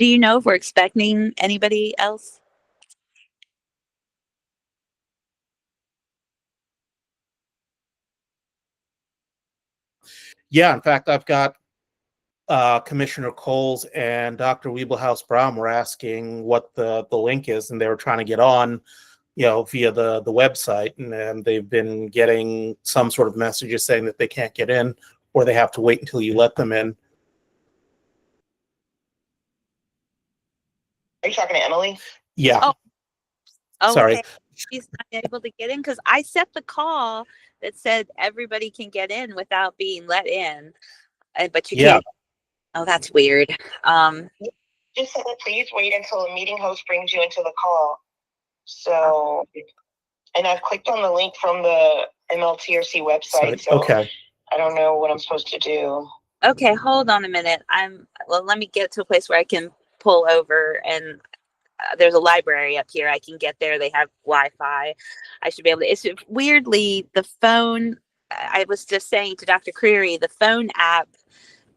Do you know if we're expecting anybody else? Yeah, in fact, I've got Commissioner Coles and Dr. Wiebelhaus Brown were asking what the link is, and they were trying to get on, via the website, and they've been getting some sort of messages saying that they can't get in, or they have to wait until you let them in. Are you talking to Emily? Yeah. Oh, sorry. okay. She's not able to get in because I set the call that said everybody can get in without being let in, but you can't. Oh, that's weird. Just said that please wait until the meeting host brings you into the call. So, and I've clicked on the link from the MLTRC website. So okay. I don't know what I'm supposed to do. Okay, hold on a minute. Let me get to a place where I can pull over, and there's a library up here. I can get there. They have Wi-Fi. I should be able to. It's weirdly the phone. I was just saying to Dr. Creary, the phone app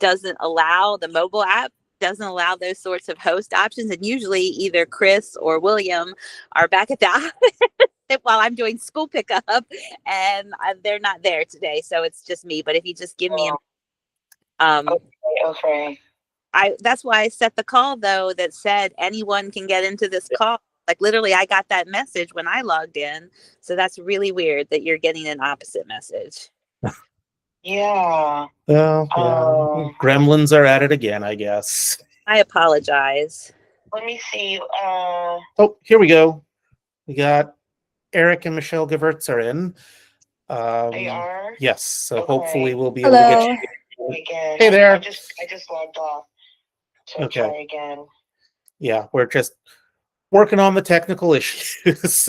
doesn't allow, the mobile app doesn't allow those sorts of host options. And usually either Chris or William are back at the office while I'm doing school pickup, and they're not there today. So it's just me. But if you just give me Okay. That's why I set the call though that said anyone can get into this call. Like literally I got that message when I logged in. So that's really weird that you're getting an opposite message. Yeah. Well, yeah. Gremlins are at it again, I guess. I apologize. Let me see. Oh, here we go. We got Eric and Michelle Gewurz are in. They are? Yes. So hopefully we'll be Hello. able to get you Again. Hey there. I just logged off. So try again. Yeah, we're just working on the technical issues.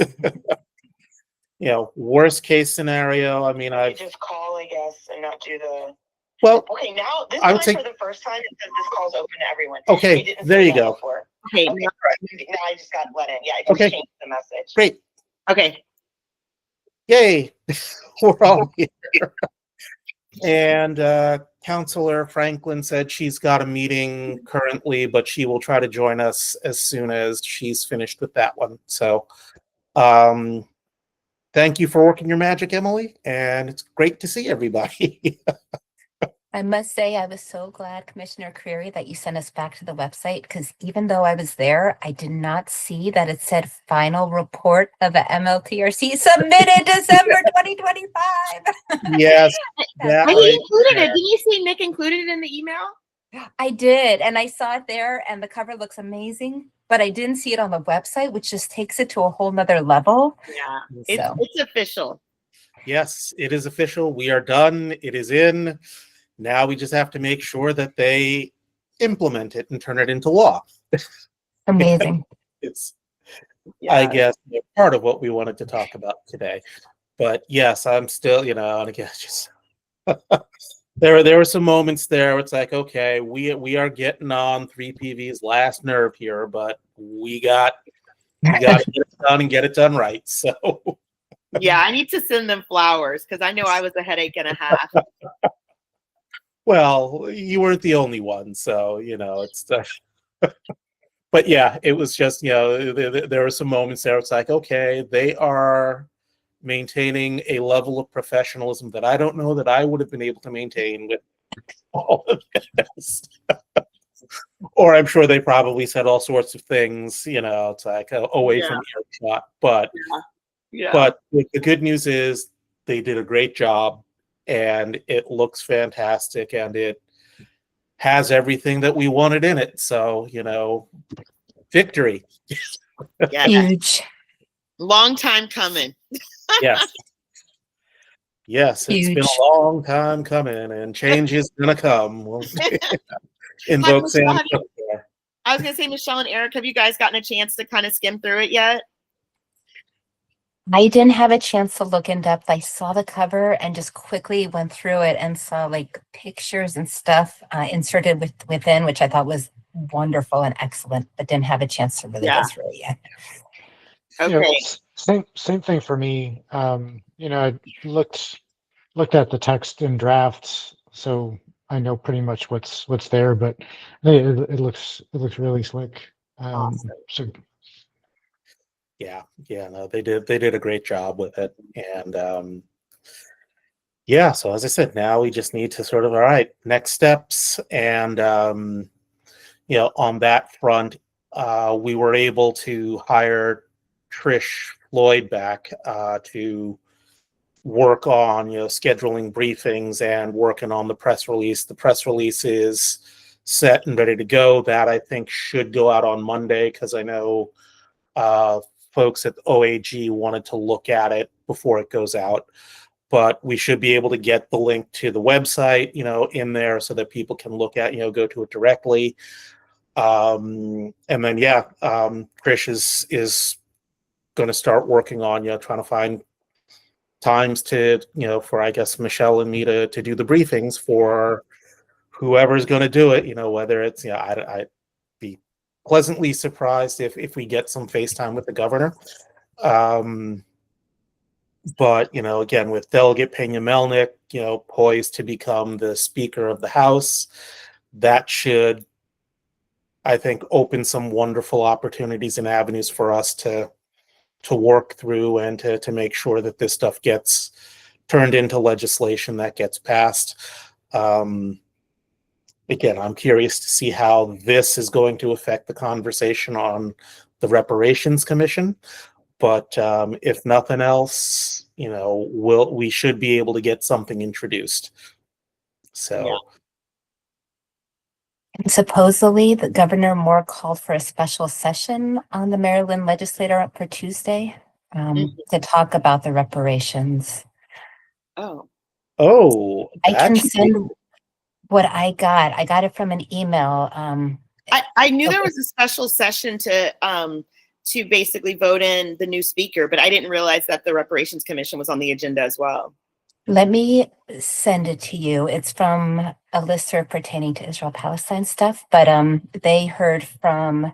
Worst case scenario. I mean, I just call, I guess, and not do the. Well, okay. Now this time for the first time, it says this call's open to everyone. Okay, there you go. Before. Okay, now I just got let in. Yeah, I just changed the message. Great. Okay. Yay! We're all here. And Counselor Franklin said she's got a meeting currently, but she will try to join us as soon as she's finished with that one. So thank you for working your magic, Emily, and it's great to see everybody. I must say I was so glad, Commissioner Creary, that you sent us back to the website, because even though I was there, I did not see that it said final report of the MLTRC submitted December 2025. Yes. He included it. Didn't you see Nick included it in the email? I did, and I saw it there, and the cover looks amazing, but I didn't see it on the website, which just takes it to a whole nother level. Yeah, it's official. Yes, it is official. We are done. It is in. Now we just have to make sure that they implement it and turn it into law. Amazing. It's, I guess, part of what we wanted to talk about today. But yes, I'm still, and again, just there were some moments there where it's like, okay, we are getting on 3PV's last nerve here, but we got to get it done and get it done right. So yeah, I need to send them flowers because I know I was a headache and a half. Well, you weren't the only one, so it's. But yeah, it was just there were some moments there. It's like, okay, they are maintaining a level of professionalism that I don't know that I would have been able to maintain with all of this. Or I'm sure they probably said all sorts of things. It's like away from earshot. But but the good news is they did a great job. And it looks fantastic, and it has everything that we wanted in it. So, victory. Huge. Long time coming. Yes. Yes, it's been a long time coming, and change is going to come. We'll invoke Sam. I was going to say, Michelle and Eric, have you guys gotten a chance to kind of skim through it yet? I didn't have a chance to look in depth. I saw the cover and just quickly went through it and saw like pictures and stuff inserted within, which I thought was wonderful and excellent, but didn't have a chance to really go through it yet. Okay. Same thing for me. I looked at the text in drafts, so I know pretty much what's there, but it looks really slick. Awesome. So Yeah, no, they did a great job with it, and yeah. So as I said, now we just need to sort of, all right, next steps, and on that front, we were able to hire Trish Floyd back to work on scheduling briefings and working on the press release. The press release is set and ready to go. That I think should go out on Monday, because I know folks at OAG wanted to look at it before it goes out. But we should be able to get the link to the website, in there so that people can look at, go to it directly. And then, Trish is going to start working on, trying to find times to, for, I guess, Michelle and me to do the briefings for whoever's going to do it, whether it's, I'd be pleasantly surprised if we get some FaceTime with the governor. But, again, with Delegate Pena Melnick, poised to become the Speaker of the House, that should, I think, open some wonderful opportunities and avenues for us to work through and to make sure that this stuff gets turned into legislation that gets passed. Again, I'm curious to see how this is going to affect the conversation on the Reparations Commission. But if nothing else, we should be able to get something introduced. So. Yeah. And supposedly, the Governor Moore called for a special session on the Maryland legislature for Tuesday to talk about the reparations. Oh. I can send what I got. I got it from an email. I knew there was a special session to basically vote in the new speaker, but I didn't realize that the Reparations Commission was on the agenda as well. Let me send it to you. It's from a listserv pertaining to Israel-Palestine stuff, but they heard from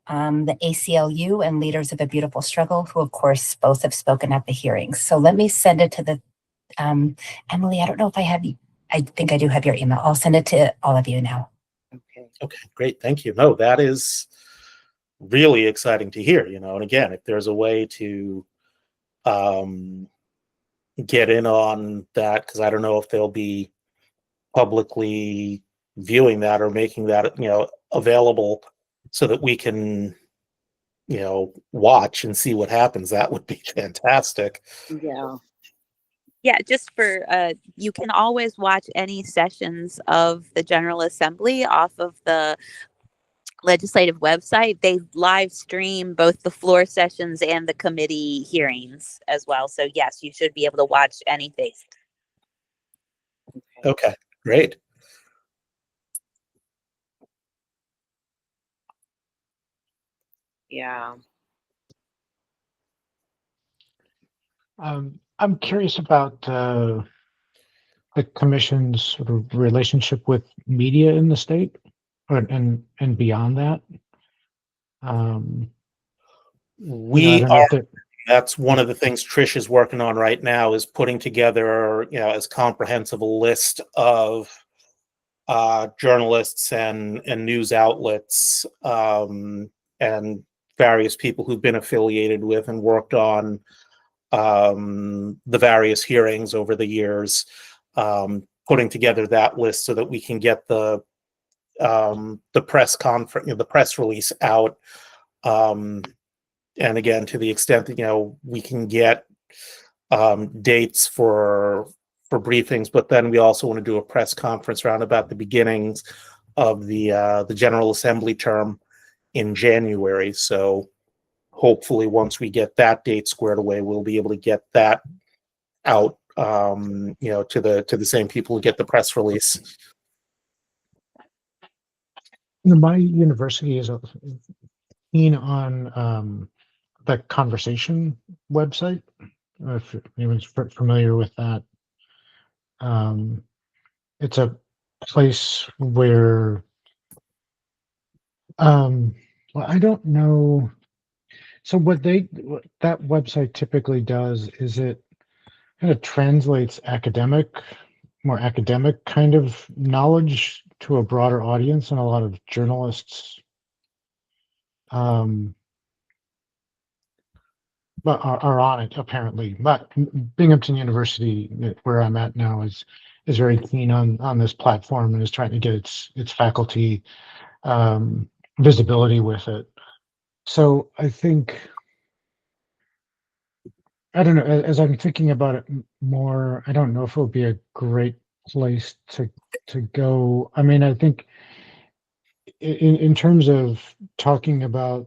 the ACLU and Leaders of a Beautiful Struggle, who of course both have spoken at the hearings. So let me send it to the, Emily, I don't know if I have, I think I do have your email. I'll send it to all of you now. Okay, great. Thank you. No, that is really exciting to hear, and again, if there's a way to get in on that, because I don't know if they'll be publicly viewing that or making that, available so that we can, watch and see what happens. That would be fantastic. Yeah, just for you can always watch any sessions of the General Assembly off of the legislative website. They live stream both the floor sessions and the committee hearings as well. So yes, you should be able to watch anything. Okay, great. Yeah. I'm curious about the commission's sort of relationship with media in the state, and beyond that. We are. That's one of the things Trish is working on right now, is putting together, as comprehensive a list of journalists and news outlets and various people who've been affiliated with and worked on the various hearings over the years, putting together that list so that we can get the press conference, the press release out. And again, to the extent that, we can get dates for briefings, but then we also want to do a press conference around about the beginnings of the General Assembly term in January. So hopefully once we get that date squared away, we'll be able to get that out, to the same people who get the press release. My university is keen on the Conversation website. If anyone's familiar with that, it's a place where, well, I don't know. So what that website typically does is it kind of translates academic more academic kind of knowledge to a broader audience, and a lot of journalists but are on it apparently. But Binghamton University, where I'm at now, is very keen on this platform and is trying to get its faculty visibility with it. So I think, I don't know, as I'm thinking about it more, I don't know if it would be a great place to go. I mean, I think in terms of talking about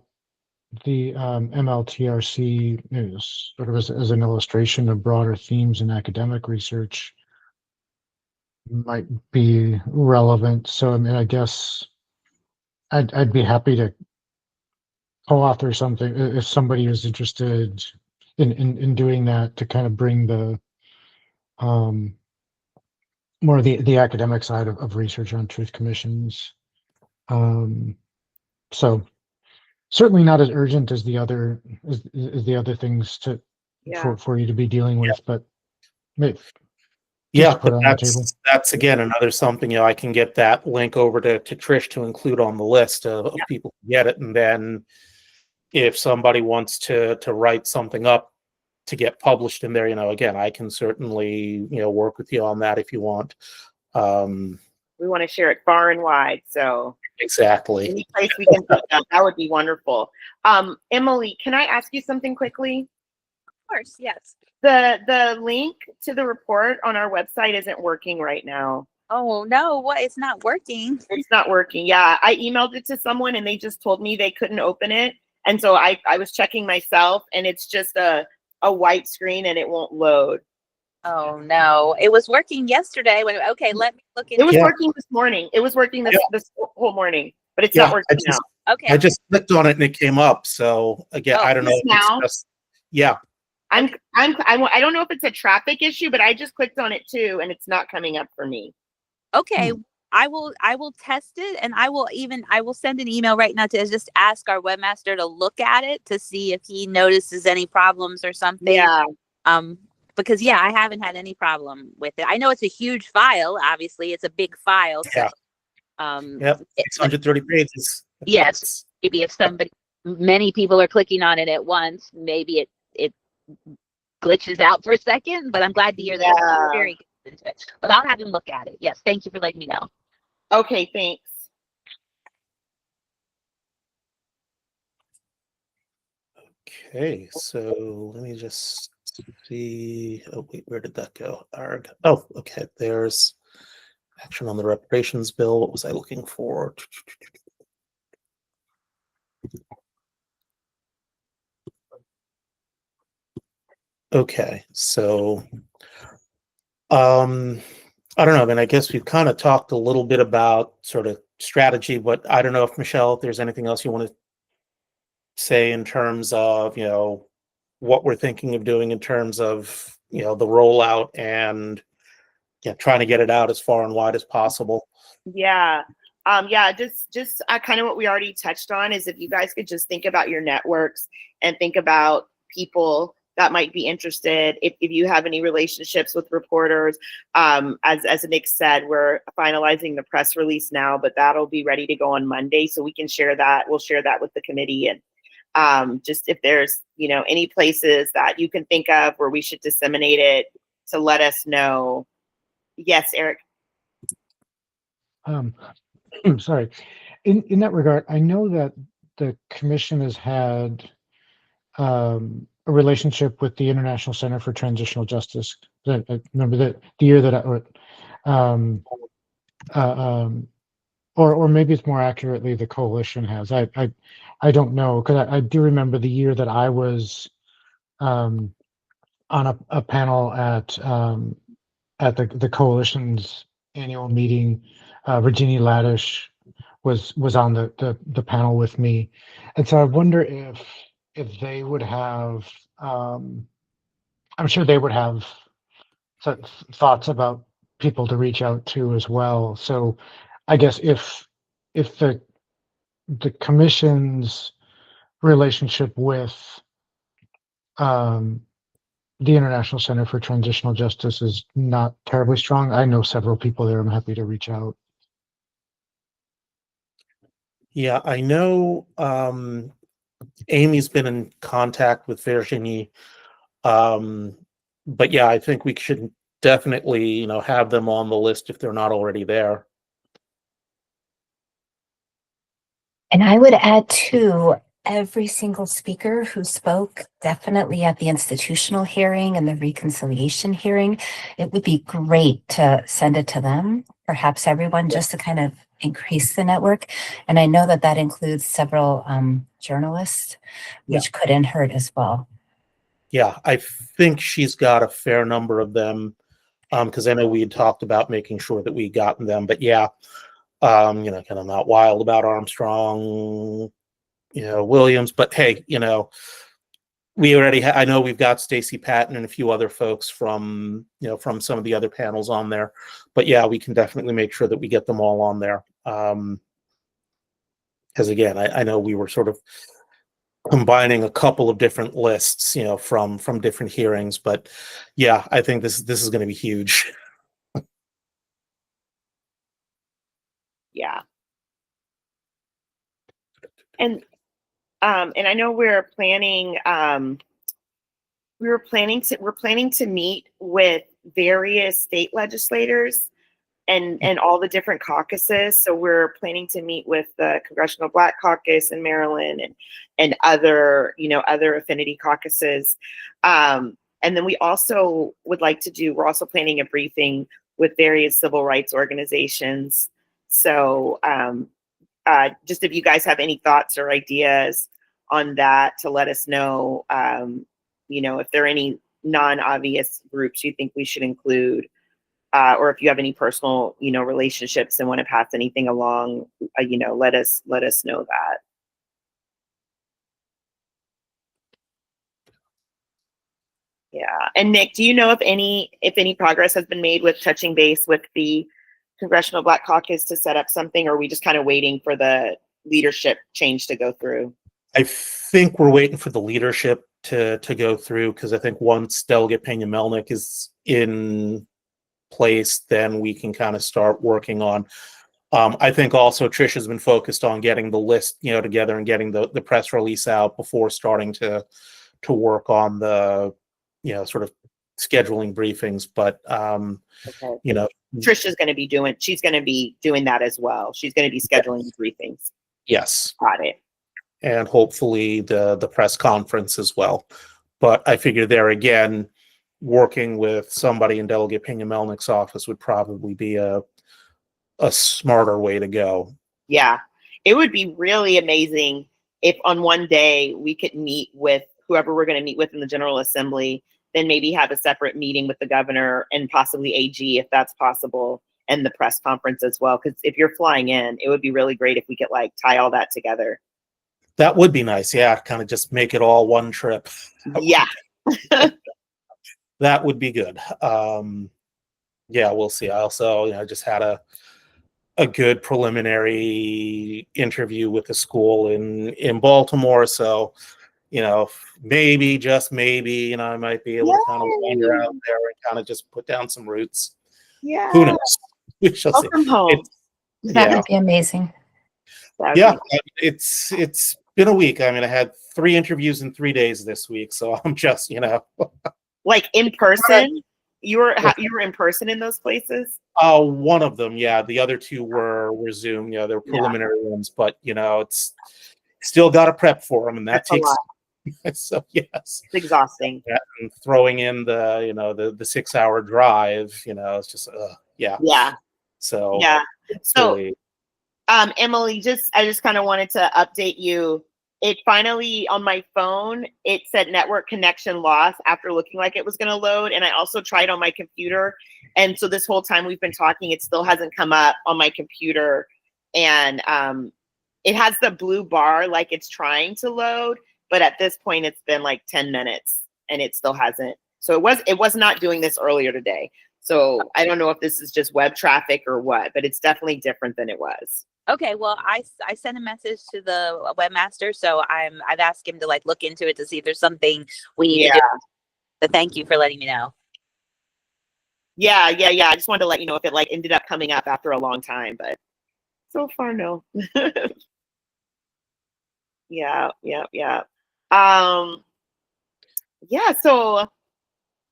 the MLTRC is sort of as an illustration of broader themes in academic research might be relevant. So I mean, I guess I'd be happy to co-author something if somebody is interested in doing that, to kind of bring the um, more of the academic side of research on truth commissions. So certainly not as urgent as the other as the other things Yeah. for you to be dealing with, but maybe Yeah, just put but it on the table. that's again another something, you know, I can get that link over to Trish to include on the list of people who get it, and then if somebody wants to write something up to get published in there, you know, again, I can certainly, you know, work with you on that if you want. We want to share it far and wide. So Exactly. any place we can put that would be wonderful. Emily, can I ask you something quickly? Of course, yes. The link to the report on our website isn't working right now. Oh no, what? It's not working. It's not working. Yeah, I emailed it to someone and they just told me they couldn't open it. And so I was checking myself, and it's just a white screen and it won't load. Oh no, it was working yesterday. When okay, let me look It was into. working this morning. It was working this whole morning, but it's Yeah, not working now. Okay, I just clicked on it and it came up. So again, Oh, I don't know. just If it's now? just, yeah. I don't know if it's a traffic issue, but I just clicked on it too, and it's not coming up for me. okay. I will test it, and I will send an email right now to just ask our webmaster to look at it to see if he notices any problems or something. Yeah. Because I haven't had any problem with it. I know it's a huge file. Obviously, it's a big file. So, Yep. 630 pages. yes, maybe if many people are clicking on it at once, maybe it glitches out for a second. But I'm glad to hear that it's very good into it. But I'll have him look at it. Yes, thank you for letting me know. Okay, thanks. Okay, so let me just see. Oh, wait, where did that go? Arg. Oh, okay. There's action on the reparations bill. What was I looking for? Okay, so I don't know. I mean, I guess we've kind of talked a little bit about sort of strategy, but I don't know if Michelle, if there's anything else you want to say in terms of, you know, what we're thinking of doing in terms of, you know, the rollout and trying to get it out as far and wide as possible. Yeah. Just kind of what we already touched on is if you guys could just think about your networks and think about people that might be interested. If you have any relationships with reporters, as Nick said, we're finalizing the press release now, but that'll be ready to go on Monday. So we can share that. We'll share that with the committee. And just if there's, any places that you can think of where we should disseminate it, to let us know. Yes, Eric. Sorry. In that regard, I know that the commission has had a relationship with the International Center for Transitional Justice. I remember the year that or maybe it's more accurately the coalition has. I don't know, because I do remember the year that I was on a panel at the coalition's annual meeting. Virginia Laddish was on the panel with me, and so I wonder if they would have. I'm sure they would have thoughts about people to reach out to as well. So, I guess if the commission's relationship with the International Center for Transitional Justice is not terribly strong. I know several people there. I'm happy to reach out. Yeah, I know Amy's been in contact with Virginie. Um, but yeah, I think we should definitely, have them on the list if they're not already there. And I would add too, every single speaker who spoke definitely at the institutional hearing and the reconciliation hearing, it would be great to send it to them, perhaps everyone, just to kind of increase the network. And I know that that includes several journalists, which couldn't hurt as well. Yeah, I think she's got a fair number of them, because I know we had talked about making sure that we gotten them. But yeah, kind of not wild about Armstrong, Williams. But hey, we already I know we've got Stacey Patton and a few other folks from some of the other panels on there. But yeah, we can definitely make sure that we get them all on there. Because again, I know we were sort of combining a couple of different lists, from different hearings. But yeah, I think this is going to be huge. Yeah. And I know we're planning to meet with various state legislators and all the different caucuses. So we're planning to meet with the Congressional Black Caucus in Maryland and other affinity caucuses. And then we also would like to we're also planning a briefing with various civil rights organizations. So just if you guys have any thoughts or ideas on that, to let us know, if there are any non-obvious groups you think we should include, or if you have any personal, relationships and want to pass anything along, let us know that. Yeah. And Nick, do you know if any progress has been made with touching base with the Congressional Black Caucus to set up something, or are we just kind of waiting for the leadership change to go through? I think we're waiting for the leadership to go through, because I think once Delegate Pena Melnick is in place, then we can kind of start working on. I think also Trish has been focused on getting the list, together and getting the press release out before starting to work on the, sort of scheduling briefings. But okay. Trish is going to be doing that as well. She's going to be scheduling briefings. Yes. Got it. And hopefully the press conference as well. But I figure there again, working with somebody in Delegate Pena Melnick's office would probably be a smarter way to go. Yeah, it would be really amazing if on one day we could meet with whoever we're going to meet with in the General Assembly, then maybe have a separate meeting with the governor and possibly AG if that's possible, and the press conference as well. Because if you're flying in, it would be really great if we could tie all that together. That would be nice. Yeah, kind of just make it all one trip. Yeah. That would be good. Yeah, we'll see. I also, just had a good preliminary interview with the school in Baltimore. So, maybe, just maybe, I might be able to kind of wander out there and kind of just put down some roots. Yeah. Who knows? We shall see. Welcome home. That would be amazing. Yeah, it's been a week. I mean, I had 3 interviews in 3 days this week, so I'm just, like in person. You were in person in those places? One of them, yeah. The other 2 were Zoom. They were preliminary ones, but it's still got to prep for them, and that takes. So yes, it's exhausting. And throwing in the 6-hour drive, it's just yeah. So yeah. So really... Emily, I just kind of wanted to update you. It finally, on my phone, it said network connection lost after looking like it was going to load. And I also tried on my computer. And so this whole time we've been talking, it still hasn't come up on my computer. And it has the blue bar like it's trying to load. But at this point, it's been 10 minutes and it still hasn't. So it was not doing this earlier today. So I don't know if this is just web traffic or what, but it's definitely different than it was. Okay, well, I sent a message to the webmaster, so I've asked him to look into it to see if there's something we need to do But thank you for letting me know. Yeah. I just wanted to let you know if it like ended up coming up after a long time, but so far, no. Yeah. Yeah. So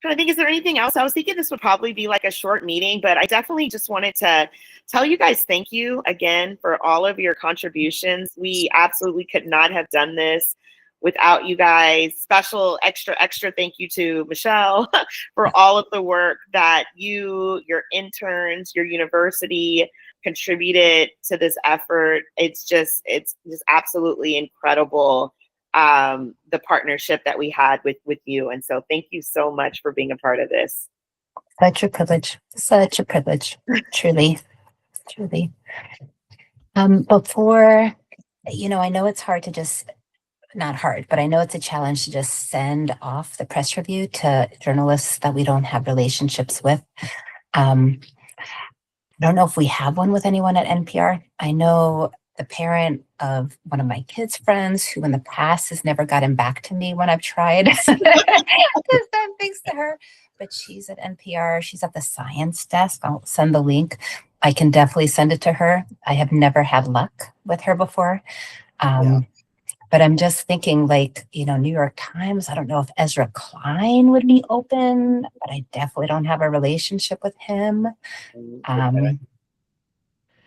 trying to think, is there anything else? I was thinking this would probably be like a short meeting, but I definitely just wanted to tell you guys thank you again for all of your contributions. We absolutely could not have done this without you guys. Special extra thank you to Michelle for all of the work that you, your interns, your university contributed to this effort. It's just absolutely incredible, the partnership that we had with you. And so thank you so much for being a part of this. Such a privilege. Such a privilege. Truly. Truly. Before, I know it's hard to just, not hard, but I know it's a challenge to just send off the press review to journalists that we don't have relationships with. I don't know if we have one with anyone at NPR. I know the parent of one of my kids' friends who in the past has never gotten back to me when I've tried to send things to her, but she's at NPR. She's at the science desk. I'll send the link. I can definitely send it to her. I have never had luck with her before. But I'm just thinking like, New York Times, I don't know if Ezra Klein would be open, but I definitely don't have a relationship with him.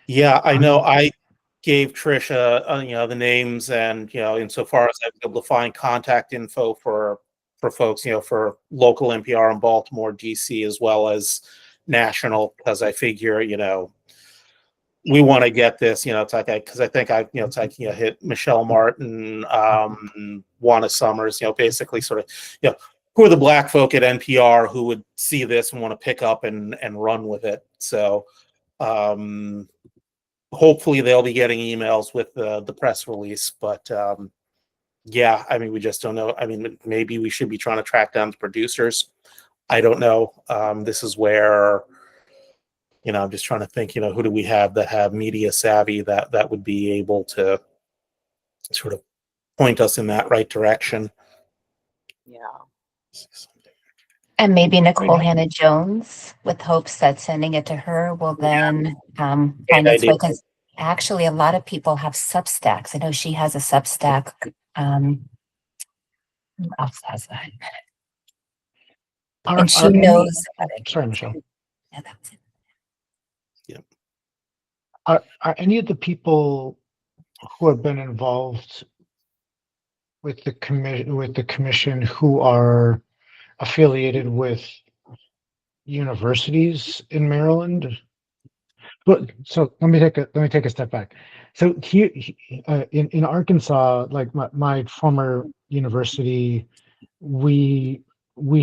Yeah, I know. I gave Trisha, the names, and insofar as I was able to find contact info for folks, for local NPR in Baltimore, DC, as well as national, because I figure, we want to get this, it's like because I think it's like hit Michelle Martin, Juana Summers, basically sort of, who are the Black folk at NPR who would see this and want to pick up and run with it. So. Hopefully they'll be getting emails with the press release, but yeah, I mean, we just don't know. I mean, maybe we should be trying to track down the producers. I don't know. This is where, I'm just trying to think, who do we have that have media savvy that would be able to sort of point us in that right direction. Yeah. And maybe Nicole Hannah Jones, with hopes that sending it to her will then find its way. Because actually, a lot of people have Substacks. I know she has a Substack. Who else has that? And she knows. Sorry, Michelle. Yeah, that's it. Yeah. Are any of the people who have been involved with the commission who are affiliated with universities in Maryland? But so let me take a step back. So here in Arkansas, like my former university, we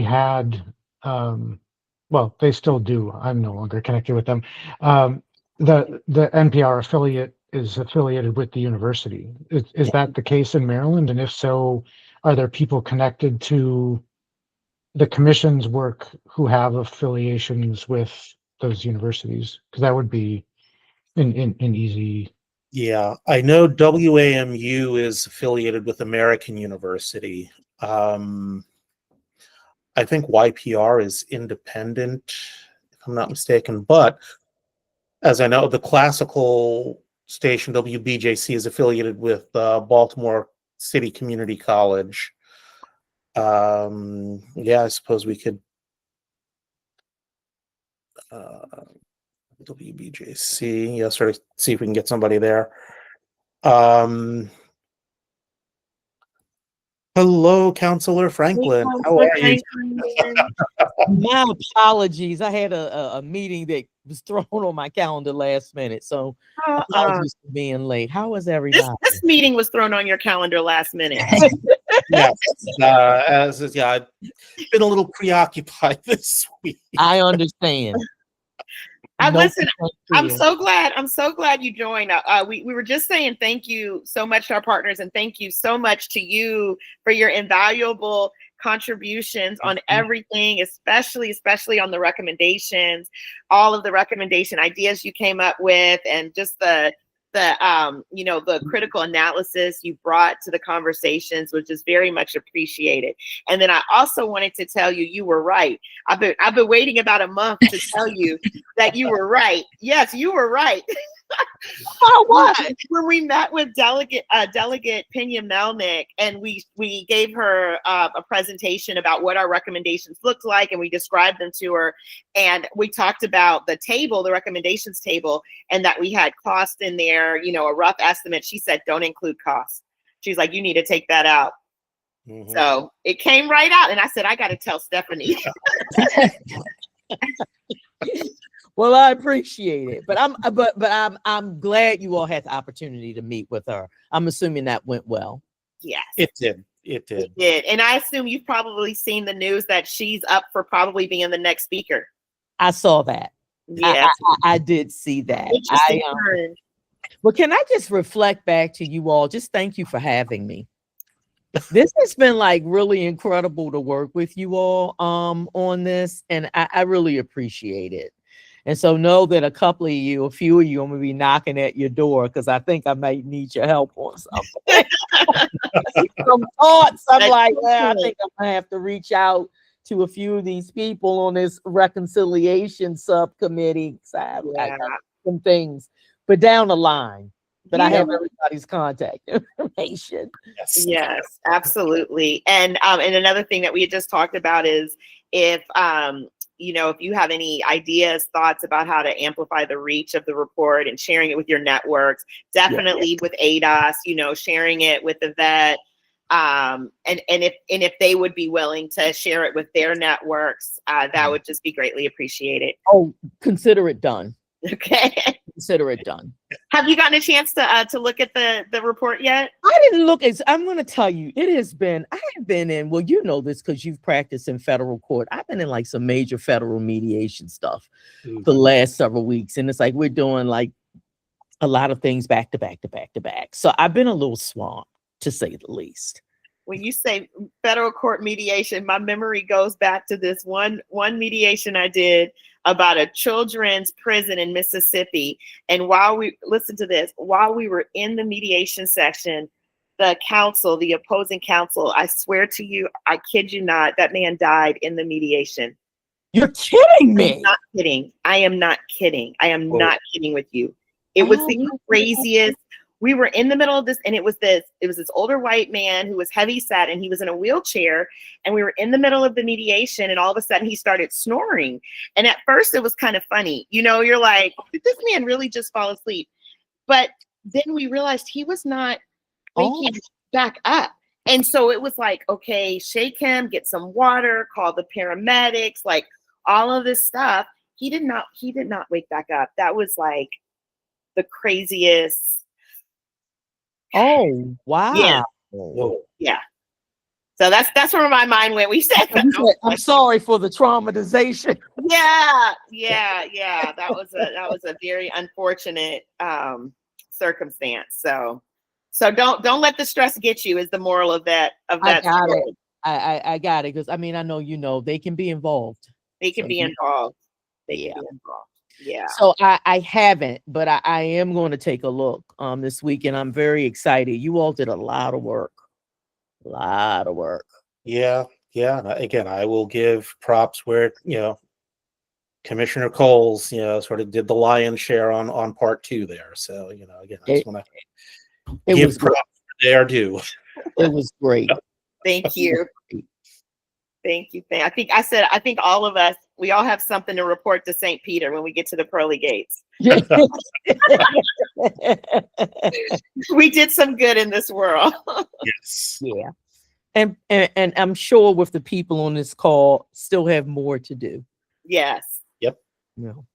had well, they still do. I'm no longer connected with them. The NPR affiliate is affiliated with the university. Is that the case in Maryland? And if so, are there people connected to the commission's work who have affiliations with those universities? Because that would be an easy. Yeah, I know WAMU is affiliated with American University. I think YPR is independent, if I'm not mistaken. But as I know, the classical station WBJC is affiliated with Baltimore City Community College. Yeah, I suppose we could. WBJC, sort of see if we can get somebody there. Hello, Councilor Franklin. How are you? My apologies. I had a meeting that was thrown on my calendar last minute, so apologies for being late. How was everybody? This meeting was thrown on your calendar last minute. Yes, I've been a little preoccupied this week. I understand. Listen, I'm so glad you joined. We were just saying thank you so much to our partners, and thank you so much to you for your invaluable contributions on everything, especially on the recommendations, all of the recommendation ideas you came up with, and just the the critical analysis you brought to the conversations, which is very much appreciated. And then I also wanted to tell you, you were right. I've been waiting about a month to tell you that you were right. Yes, you were right. Oh, what? When we met with Delegate Pena Melnick, and we gave her a presentation about what our recommendations looked like, and we described them to her, and we talked about the table, the recommendations table, and that we had cost in there, a rough estimate. She said, don't include costs. She's like, you need to take that out. Mm-hmm. So it came right out, and I said, I got to tell Stephanie. Well, I appreciate it, but I'm glad you all had the opportunity to meet with her. I'm assuming that went well. Yes, it did. It did. And I assume you've probably seen the news that she's up for probably being the next speaker. I saw that. Yeah, I did see that. Well, can I just reflect back to you all? Just thank you for having me. This has been like really incredible to work with you all on this, and I really appreciate it. And so know that a few of you, I'm gonna be knocking at your door because I think I might need your help on something. Some thoughts. I'm like, well, I think I'm gonna have to reach out to a few of these people on this reconciliation subcommittee. I got some things, but down the line. But I have everybody's contact information. Yes, absolutely. And another thing that we had just talked about is if you have any ideas, thoughts about how to amplify the reach of the report and sharing it with your networks, definitely with ADOS, sharing it with the vet. And if they would be willing to share it with their networks, that would just be greatly appreciated. Oh, consider it done. Okay. Consider it done. Have you gotten a chance to look at the report yet? I didn't look. I'm going to tell you, I have been in, well, you know this because you've practiced in federal court. I've been in like some major federal mediation stuff the last several weeks. And it's like, we're doing like a lot of things back to back to back to back. So I've been a little swamped, to say the least. When you say federal court mediation, my memory goes back to this one mediation I did about a children's prison in Mississippi. And while we were in the mediation section, the opposing counsel, I swear to you, I kid you not, that man died in the mediation. You're kidding me. I'm not kidding. I am not kidding. I am not kidding with you. It was the craziest. We were in the middle of this, and it was this older white man who was heavy set, and he was in a wheelchair, and we were in the middle of the mediation, and all of a sudden he started snoring. And at first it was kind of funny. You're like, did this man really just fall asleep? But then we realized he was not waking back up. And so it was like, okay, shake him, get some water, call the paramedics, like all of this stuff. He did not wake back up. That was like the craziest. Oh, wow. Yeah. Yeah. So that's where my mind went. We said that. I'm sorry for the traumatization. Yeah. That was a very unfortunate circumstance. So don't let the stress get you is the moral of that. I got it. I got it because I know they can be involved. They can be involved. They can be involved. Yeah. So I haven't, but I am going to take a look this week, and I'm very excited. You all did a lot of work. Yeah. Again, I will give props where Commissioner Coles sort of did the lion's share on part 2 there. So again, I just want to give props where they are due. It was great. Thank you. Thank you. I think all of us, we all have something to report to St. Peter when we get to the pearly gates. We did some good in this world. Yes. Yeah. And I'm sure with the people on this call still have more to do. Yes. Yep. No.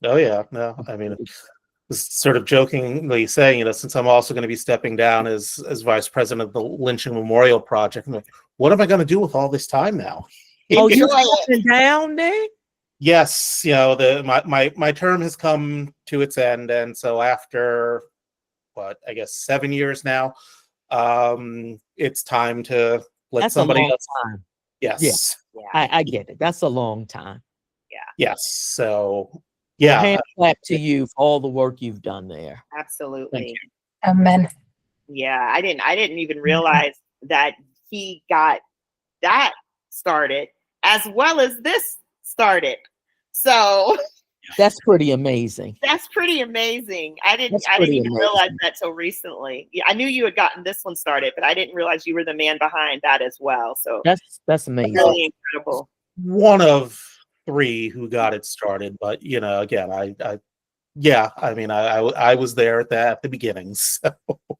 Oh yeah. No. I mean, sort of jokingly saying, since I'm also going to be stepping down as vice president of the Lynching Memorial Project, I'm like, what am I going to do with all this time now? Oh, you're stepping down there? Yes, my term has come to its end, and so after I guess 7 years now, it's time to let somebody else. Time. Yes, I get it. That's a long time. Yeah. Yes, so Yeah, Hand clap to you for all the work you've done there. Absolutely. Amen. Yeah, I didn't even realize that he got that started as well as this started. So That's pretty amazing. that's pretty amazing. I didn't That's I didn't pretty even realize amazing. that till recently. Yeah, I knew you had gotten this one started, but I didn't realize you were the man behind that as well. So That's amazing. really incredible. one of 3 who got it started, but you know, again, yeah, I mean, I was there at the beginning. So,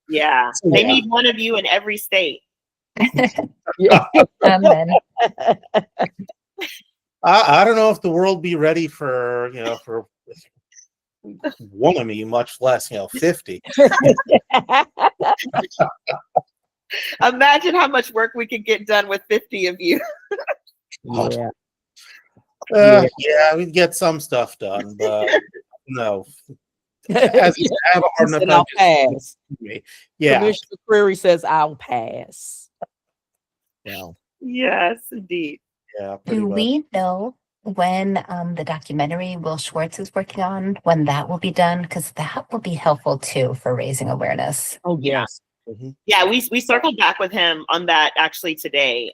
Yeah. so They yeah. need one of you in every state. Yeah. Amen. I don't know if the world be ready for one of me, much less 50. Imagine how much work we could get done with 50 of you. Yeah. Yeah, we'd get some stuff done, but no. As I have a He hard enough said, time I'll pass. Yeah, Commissioner Query says I'll pass. Well, Yes, indeed. yeah, pretty Do much. we know when the documentary Will Schwartz is working on, when that will be done? Because that will be helpful too for raising awareness. oh Yeah. yes. Mhm. Yeah, we circled back with him on that actually today.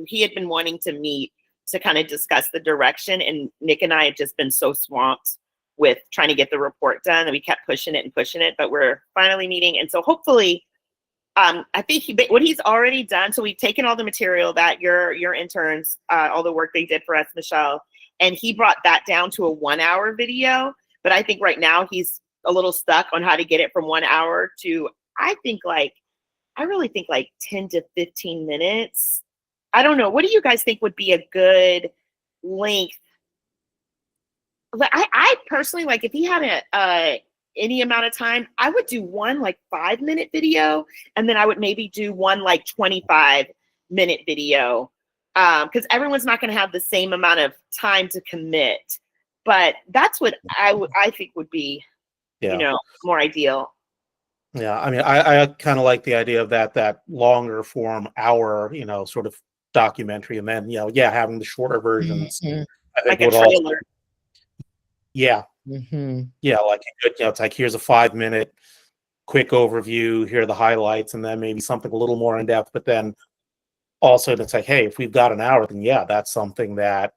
He had been wanting to meet to kind of discuss the direction, and Nick and I had just been so swamped with trying to get the report done that we kept pushing it, but we're finally meeting. And so hopefully, I think what he's already done. So we've taken all the material that your interns, all the work they did for us, Michelle, and he brought that down to a 1-hour video. But I think right now he's a little stuck on how to get it from 1 hour to, I really think like 10 to 15 minutes. I don't know. What do you guys think would be a good length? I personally, like, if he had any amount of time, I would do one like 5-minute video, and then I would maybe do one like 25-minute video, because everyone's not going to have the same amount of time to commit. But that's what I think would be, Yeah. more ideal. Yeah, I mean, I kind of like the idea of that longer form hour, sort of documentary, and then having the shorter versions. Mhm. I think Like a would also, trailer. yeah, Mhm. like a good, it's like here's a 5-minute quick overview, here are the highlights, and then maybe something a little more in depth. But then also it's like, hey, if we've got an hour, then that's something that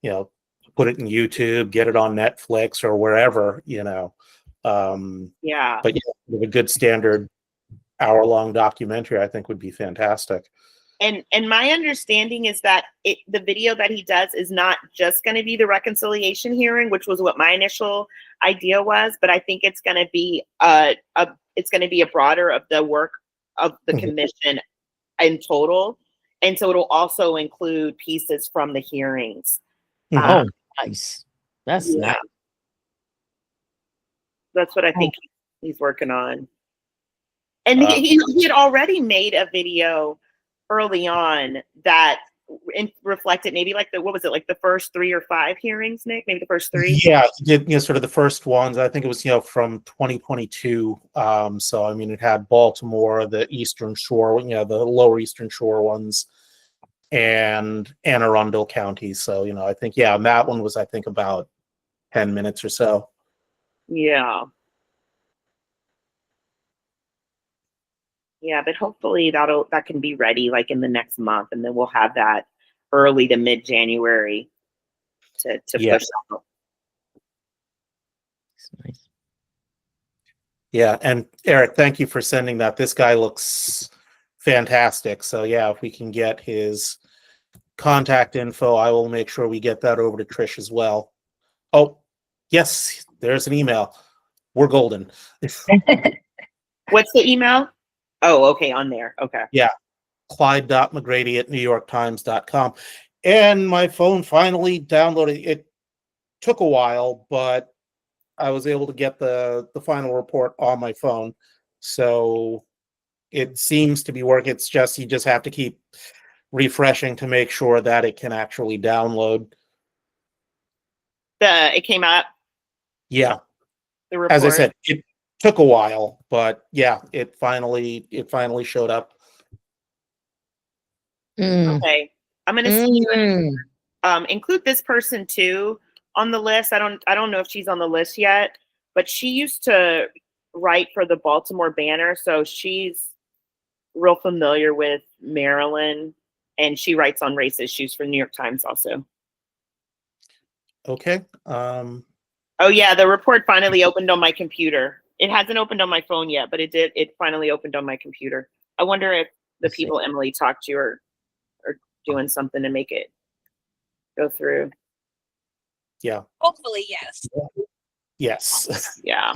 put it in YouTube, get it on Netflix or wherever, Yeah. But with a good standard hour-long documentary, I think would be fantastic. And my understanding is that the video that he does is not just going to be the reconciliation hearing, which was what my initial idea was, but I think it's going to be a broader of the work of the commission in total, and so it'll also include pieces from the hearings. Oh, nice. That's Yeah. nice. That's what I think he's working on. And he had already made a video early on that reflected maybe like like the first 3 or 5 hearings, Nick? Maybe the first 3? Yeah, he did, sort of the first ones. I think it was, from 2022. So, I mean, it had Baltimore, the Eastern Shore, the lower Eastern Shore ones, and Anne Arundel County. So, I think, and that one was, I think, about 10 minutes or so. Yeah. Yeah, but hopefully that can be ready like in the next month, and then we'll have that early to mid-January to push out. That's nice. Yeah, and Eric, thank you for sending that. This guy looks fantastic. So if we can get his contact info, I will make sure we get that over to Trish as well. Oh, yes, there's an email. We're golden. What's the email? Oh, okay, on there. Okay. Yeah. Clyde.mcgrady@newyorktimes.com. And my phone finally downloaded. It took a while, but I was able to get the final report on my phone. So it seems to be working. It's just, you just have to keep refreshing to make sure that it can actually download. It came out. Yeah. The report. As I said, it took a while, but it finally showed up. Okay. I'm going to see, include this person too on the list. I don't know if she's on the list yet, but she used to write for the Baltimore Banner, so she's real familiar with Maryland, and she writes on race issues for New York Times also. Okay. Oh yeah, the report finally opened on my computer. It hasn't opened on my phone yet, but it did. It finally opened on my computer. I wonder if the people Emily talked to are doing something to make it go through. Yeah. Hopefully, yes. Yes. Yeah.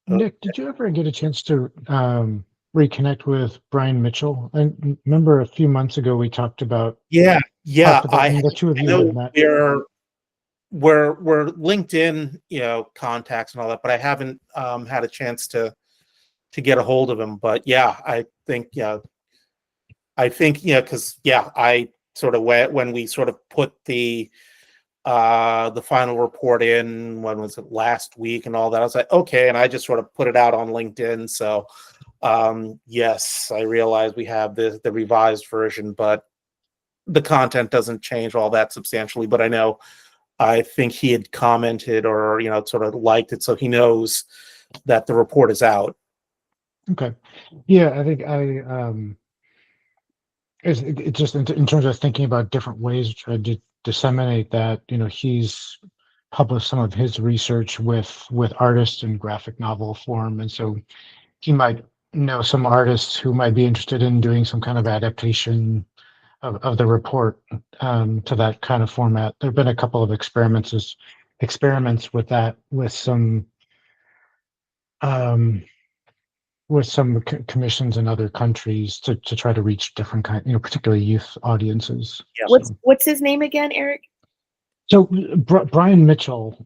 Nick, did you ever get a chance to reconnect with Brian Mitchell? I remember a few months ago we talked about Yeah. and the two of I you know had met. we're LinkedIn, contacts and all that, but I haven't had a chance to get a hold of him. But yeah, I think because I sort of when we sort of put the final report in, when was it, last week and all that, I was like, okay, and I just sort of put it out on LinkedIn. So yes, I realize we have the revised version, but the content doesn't change all that substantially. But I think he had commented or sort of liked it, so he knows that the report is out. Okay. Yeah, I think it's just in terms of thinking about different ways to try to disseminate that. He's published some of his research with artists in graphic novel form, and so he might know some artists who might be interested in doing some kind of adaptation of the report to that kind of format. There have been a couple of experiments with that with some commissions in other countries to try to reach different particularly youth audiences. Yeah. What's his name again, Eric? So Brian Mitchell,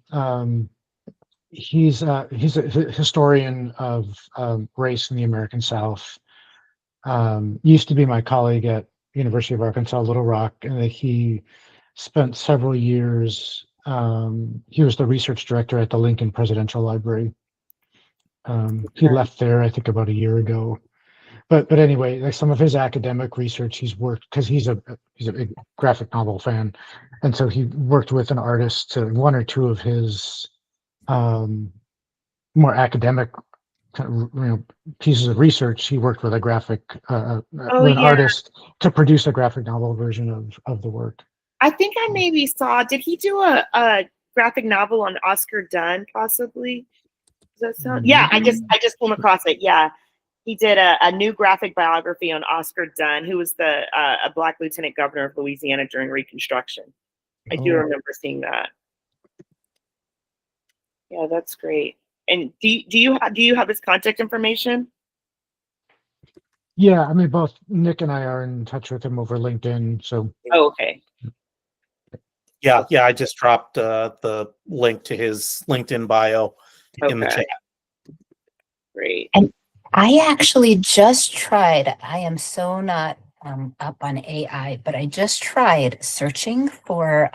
he's a historian of race in the American South. Used to be my colleague at University of Arkansas Little Rock, and he spent several years. He was the research director at the Lincoln Presidential Library. He left there, I think, about a year ago. But anyway, like some of his academic research, he's worked because he's a big graphic novel fan, and so he worked with an artist to one or two of his more academic pieces of research. He worked with with an artist to produce a graphic novel version of the work. I think I maybe saw. Did he do a graphic novel on Oscar Dunn? Possibly. Does that sound? Yeah, I just came across it. Yeah, he did a new graphic biography on Oscar Dunn, who was a black lieutenant governor of Louisiana during Reconstruction. I do remember seeing that. Yeah, that's great. And do you have his contact information? Yeah, I mean, both Nick and I are in touch with him over LinkedIn. So. Oh, okay. Yeah. I just dropped the link to his LinkedIn bio in the chat. Great. And I actually just tried. I am so not up on AI, but I just tried searching for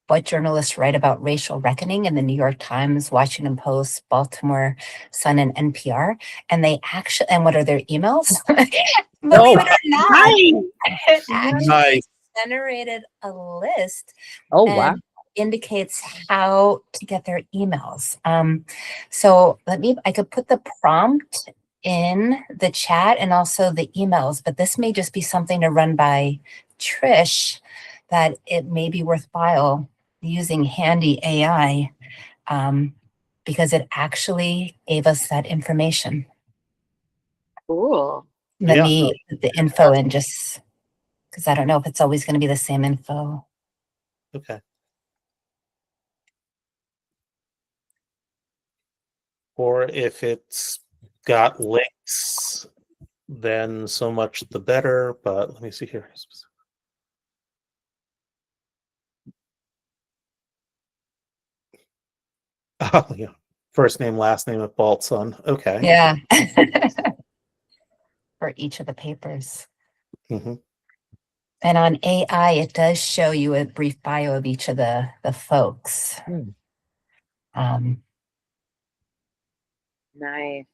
what journalists write about racial reckoning in the New York Times, Washington Post, Baltimore Sun, and NPR. And and what are their emails? Believe it or not, it actually Nice. generated a list. Oh, wow. Indicates how to get their emails. So I could put the prompt in the chat and also the emails, but this may just be something to run by Trish, that it may be worthwhile using handy AI, because it actually gave us that information. Cool. Let me put the info in, just because I don't know if it's always going to be the same info. Okay. Or if it's got links, then so much the better. But let me see here. Oh, yeah. First name, last name at Baltson. Okay. Yeah. For each of the papers. Mm-hmm. And on AI, it does show you a brief bio of each of the folks. Nice.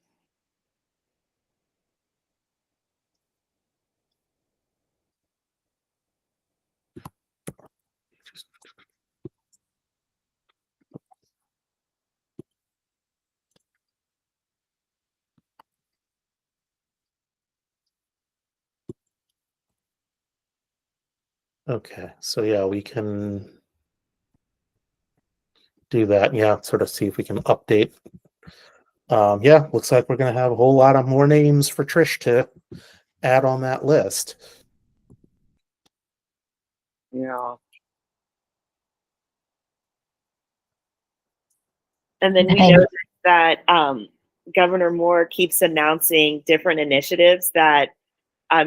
Okay, so yeah, we can do that. Yeah, sort of see if we can update. Yeah, looks like we're gonna have a whole lot of more names for Trish to add on that list. Yeah. And then we Nice. know that Governor Moore keeps announcing different initiatives that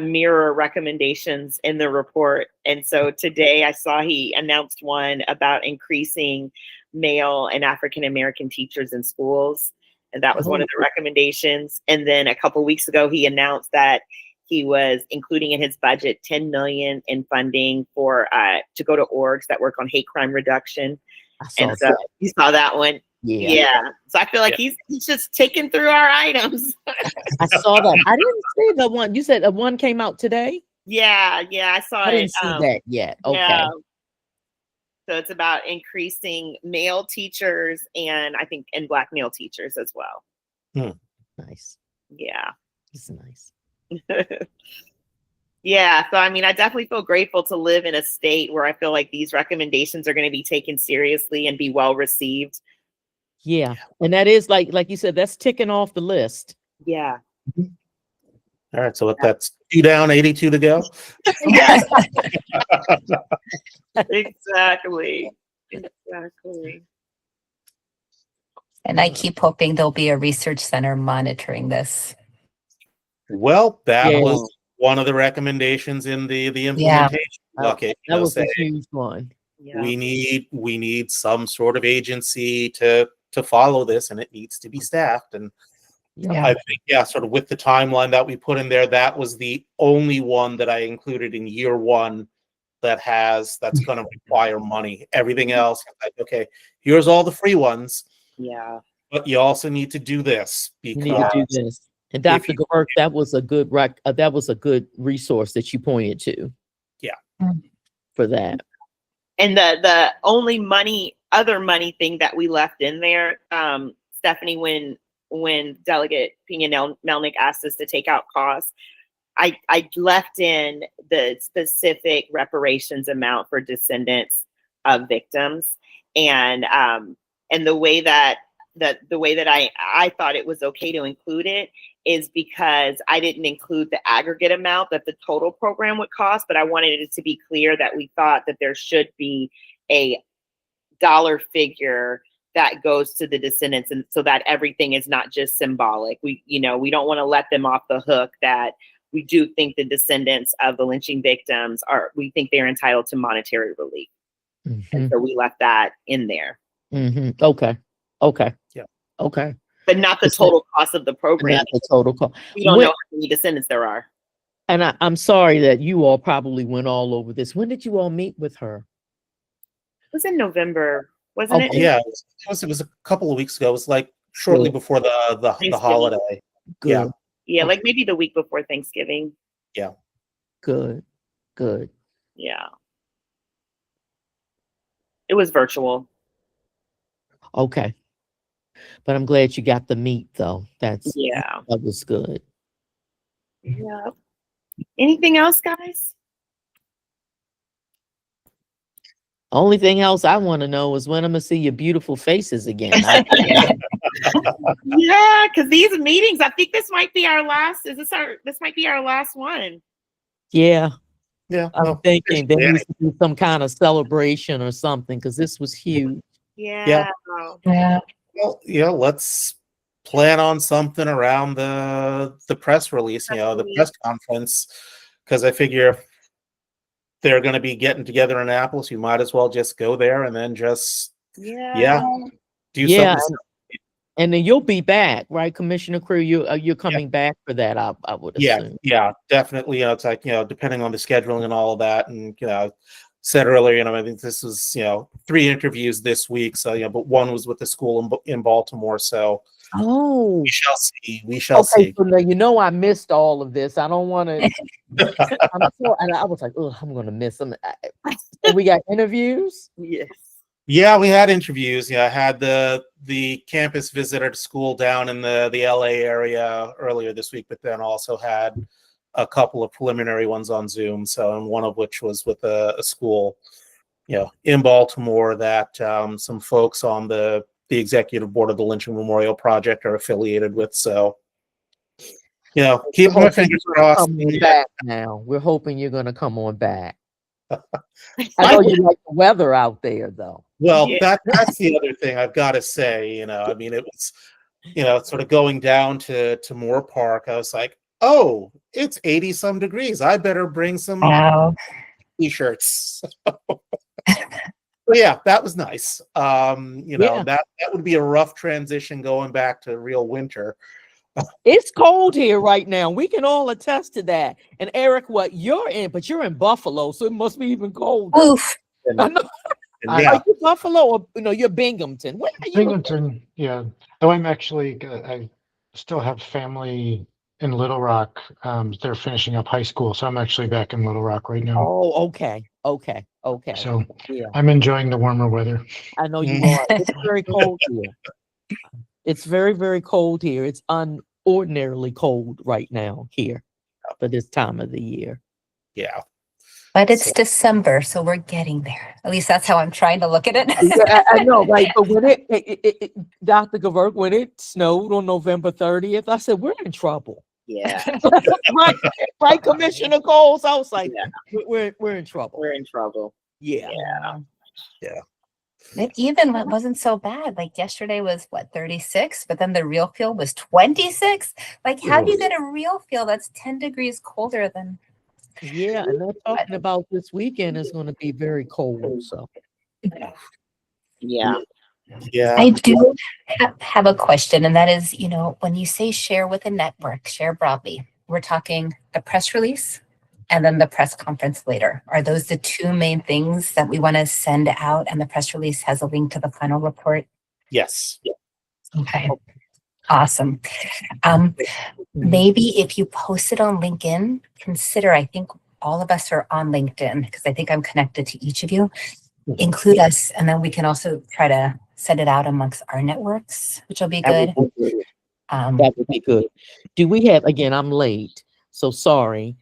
mirror recommendations in the report. And so today I saw he announced one about increasing male and African American teachers in schools. And that was one of the recommendations. And then a couple weeks ago, he announced that he was including in his budget 10 million in funding for to go to orgs that work on hate crime reduction. I saw And so that. you saw that one. Yeah. Yeah. So I feel like he's just taking through our items. I saw that. I didn't see the one. You said the one came out today? Yeah, I saw I it. didn't see that yet. Okay. Yeah. So it's about increasing male teachers and I think and Black male teachers as well. Nice. Yeah. It's nice. Yeah. So I mean, I definitely feel grateful to live in a state where I feel like these recommendations are going to be taken seriously and be well received. Yeah. And that is like you said, that's ticking off the list. Yeah. All right, so that's 2 down, 82 to go. Yeah. Exactly. And I keep hoping there'll be a research center monitoring this. Well, that Yeah. was one of the recommendations in the implementation bucket. That was a Say, huge one. Yeah. we need some sort of agency to follow this, and it needs to be staffed. And Yeah. I think, sort of with the timeline that we put in there, that was the only one that I included in year one that's going to require money. Everything else, like, okay, here's all the free ones. Yeah. But you also need to do this You need to do this. And Dr. you- Gerk, that was a good resource that you pointed to. Yeah. For that. And the only other money thing that we left in there, Stephanie, when Delegate Pena Melnick asked us to take out costs, I left in the specific reparations amount for descendants of victims, and the way that I thought it was okay to include it is because I didn't include the aggregate amount that the total program would cost, but I wanted it to be clear that we thought that there should be a dollar figure that goes to the descendants, and so that everything is not just symbolic. We don't want to let them off the hook, that we do think the descendants of the lynching victims we think they're entitled to monetary relief. And so we left that in there. Okay. Yeah. Okay. But not the total cost of the program. Not the total cost. We don't know how many descendants there are. And I'm sorry that you all probably went all over this. When did you all meet with her? It was in November, wasn't it? Yeah, it was a couple of weeks ago. It was like shortly before the holiday. Good. Yeah, like maybe the week before Thanksgiving. Yeah. Good. Yeah. It was virtual. Okay. But I'm glad you got the meat though. That was good. Yeah. Anything else, guys? Only thing else I want to know is when I'm gonna see your beautiful faces again. Yeah, because these meetings, I think this might be our last. This might be our last one. Yeah. Yeah. I'm thinking there needs to be some kind of celebration or something, because this was huge. Yeah. Well, let's plan on something around the press release, the press conference, because I figure if they're going to be getting together in Annapolis, you might as well just go there and then just do something. And then you'll be back, right, Commissioner Crew? You're coming back for that, I would assume. Yeah, definitely. It's like, depending on the scheduling and all of that. And, said earlier, I think this is, 3 interviews this week. So, but one was with the school in Baltimore. So we shall see. We shall see. So now, I missed all of this. I don't want to. And I was like, oh, I'm going to miss them. So we got interviews? Yes. Yeah, we had interviews. I had the campus visitor to school down in the LA area earlier this week, but then also had a couple of preliminary ones on Zoom. So, and one of which was with a school, in Baltimore that some folks on the executive board of the Lynching Memorial Project are affiliated with. So, keep my fingers crossed. Come on back now. We're hoping you're going to come on back. I know you like the weather out there, though. Well, that's the other thing I've got to say. I mean, it was, sort of going down to Moore Park. I was like, oh, it's 80 some degrees. I better bring some t-shirts. But yeah, that was nice. That would be a rough transition going back to real winter. It's cold here right now. We can all attest to that. And Eric, but you're in Buffalo, so it must be even colder. Oof. I know. Yeah. Are you Buffalo or you're Binghamton? Where are you? Binghamton, yeah. Though I'm actually, I still have family in Little Rock. They're finishing up high school, so I'm actually back in Little Rock right now. Oh, okay. So yeah, I'm enjoying the warmer weather. I know you are. It's very cold here. It's very, very cold here. It's unordinarily cold right now here for this time of the year. Yeah. But it's December, so we're getting there. At least that's how I'm trying to look at it. Yeah, I know, right? But when it Dr. Gavert, when it snowed on November 30th, I said, we're in trouble. Yeah. right, Commissioner Coles. I was like, we're in trouble. We're in trouble. Yeah. It even wasn't so bad. Like yesterday was 36, but then the real feel was 26. Like, how do you get a real feel that's 10 degrees colder than? Yeah, and they're talking about this weekend is going to be very cold. So, yeah. I do have a question, and that is, when you say share with a network, share broadly, we're talking the press release and then the press conference later. Are those the two main things that we want to send out? And the press release has a link to the final report? Yes. Okay. Awesome. Maybe if you post it on LinkedIn, consider, I think all of us are on LinkedIn because I think I'm connected to each of you. Include us, and then we can also try to send it out amongst our networks, which will be good. That would be good. Do we have, again, I'm late, so sorry.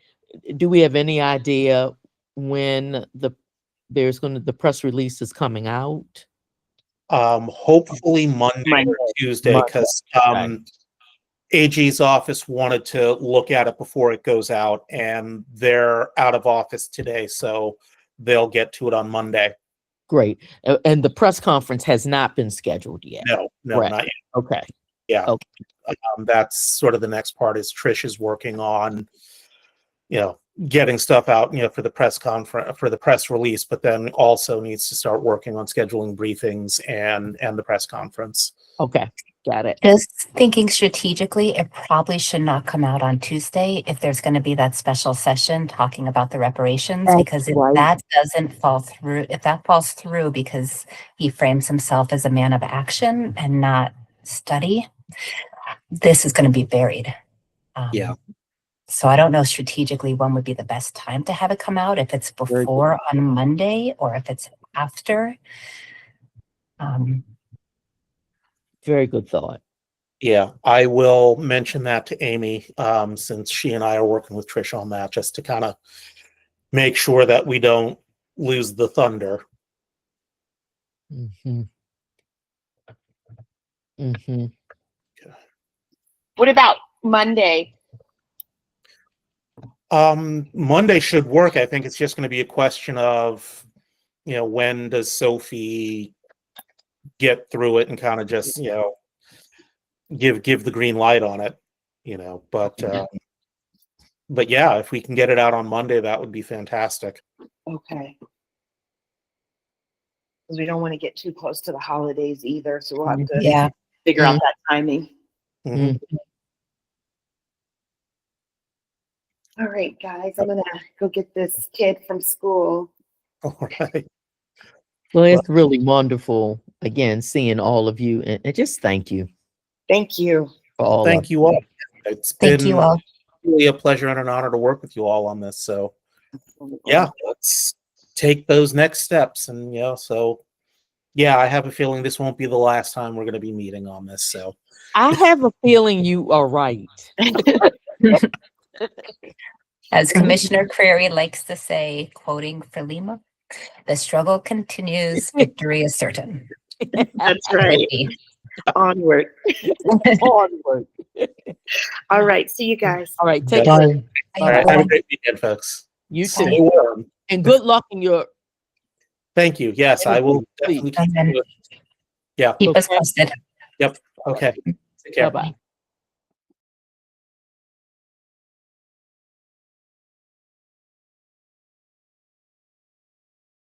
Do we have any idea when the press release is coming out? Hopefully Monday or Tuesday, because AG's office wanted to look at it before it goes out, and they're out of office today, so they'll get to it on Monday. Great. And the press conference has not been scheduled yet? No, right. Not yet. Okay. Yeah. Okay. That's sort of the next part is Trish is working on, getting stuff out, for the press conference, for the press release, but then also needs to start working on scheduling briefings and the press conference. Okay. Got it. Just thinking strategically, it probably should not come out on Tuesday if there's going to be that special session talking about the reparations, because if that doesn't fall through, if that falls through because he frames himself as a man of action and not study, this is going to be buried. So I don't know strategically when would be the best time to have it come out, if it's before on Monday or if it's after. Very good thought. Yeah, I will mention that to Amy, since she and I are working with Trish on that, just to kind of make sure that we don't lose the thunder. Mm-hmm. Mm-hmm. What about Monday? Monday should work. I think it's just going to be a question of, when does Sophie get through it and kind of just, give the green light on it, but yeah, if we can get it out on Monday, that would be fantastic. Okay. Because we don't want to get too close to the holidays either, so we'll have to figure out that timing. Mm-hmm. All right, guys, I'm gonna go get this kid from school. All right. Well, it's really wonderful again seeing all of you, and just thank you. Thank you. For all. Thank you all. It's Thank been you all. really a pleasure and an honor to work with you all on this. So yeah, let's take those next steps. And I have a feeling this won't be the last time we're going to be meeting on this. So I have a feeling you are right. As Commissioner Creary likes to say, quoting Frelimo, the struggle continues, victory is certain. That's right. Onward. Onward. All right. See you guys. All right, take Yeah. care. Bye. All right, have a great weekend, folks. You Stay too. warm. And good luck in your Thank you. Yes, I will Please. definitely keep Amen. you. Yeah. Keep us Okay. posted. Yep. Okay. Take care. Bye-bye.